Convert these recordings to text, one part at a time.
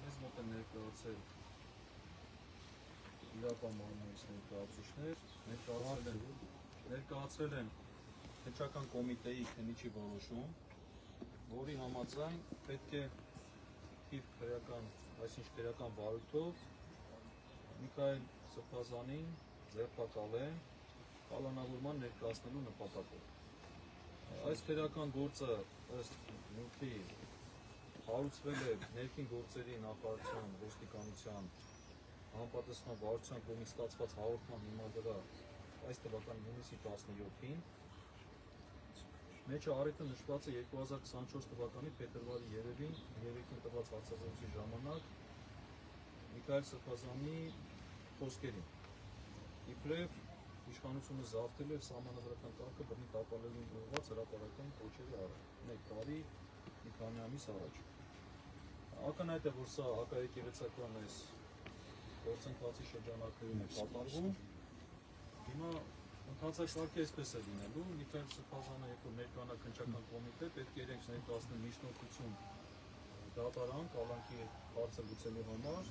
Մեզ մոտ է ներկայացել իրական մարմնից ներկայացրել են քննչական կոմիտեի քննիչի որոշում, որի համաձայն պետք է թիվ քրեական վարույթով Միքայել Սրբազանին ձերբակալեն կալանավորման ներկայացնելու նպատակով։ Այս քրեական գործը ըստ նյութի հարուցվել է ներքին գործերի նախարարության ոստիկանության համապատասխան վարչության կողմից ստացված հաղորդման հիման վրա այս թվականի հունիսի 17-ին մեջը առիթը նշված է 2024 թվականի փետրվարի 3-ին երեկին տված հարցազրույցի ժամանակ Միքայել Սրբազանի խոսքերին։ Իբրև իշխանությունը զավթել է սահմանադրական կարգը բռնի տապալելուն ուղղված հրապարակային կոչերի առաջ 1 տարի մի քանի ամիս առաջ։ Ակնհայտ է, որ սա հակաեկեղեցական այս գործընթացի շրջանակներում է կատարվում։ Հիմա ընթացակարգը այսպես է լինելու, Միքայել Սրբազանը, երբ որ ներկայանա քննչական կոմիտե, պետք է իրենք ներկայացնեն միջնորդություն դատարան կալանքի հարցը լուծելու համար,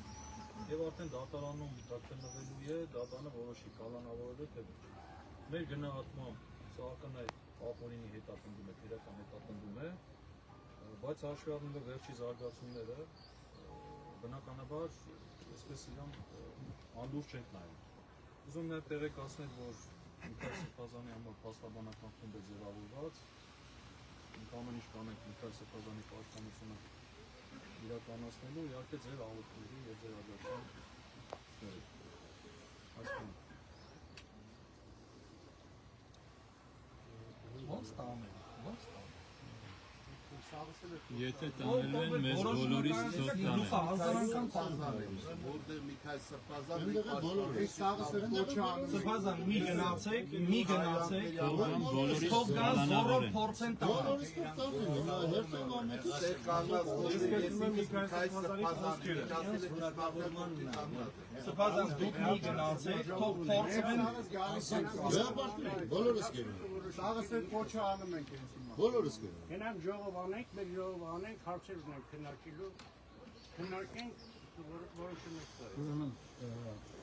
եւ արդեն դատարանում դա քննվելու է, դատարանը որոշի կալանավորելու թե ոչ։ Մեր գնահատմամբ սա ակնհայտ ապօրինի հետապնդում է, քրեական հետապնդում է, բայց հաշվի առնելով վերջի զարգացումները, բնականաբար այսպես իրան անդուր չենք նայում։ Ուզում եմ տեղեկացնել, որ Միքայել Սրբազանի համար փաստաբանական խումբ է ձևավորված, մենք ամեն ինչ կանենք Միքայել Սրբազանի պաշտպանությունը իրականացնելու, իհարկե ձեր աղոթքների եւ ձեր աջակցության Ո՞նց տանը։ Եթե տանել են մեզ բոլորից թող տանեն։ Որտեղ Միքայել Սրբազանը Սրբազան մի գնացեք, բոլորից թող գան զորով փորձեն տալ։ Սրբազան դուք մի գնացեք, թող փորձեն բոլորս գերում։ Սաղսեր կոչը անում ենք ինձ հիմա։ Բոլորս գերում։ Գնանք ժողով անենք, մեր ժողով անենք, հարցեր ունենք քննարկելու, քննարկենք, որոշումներ կայացնենք։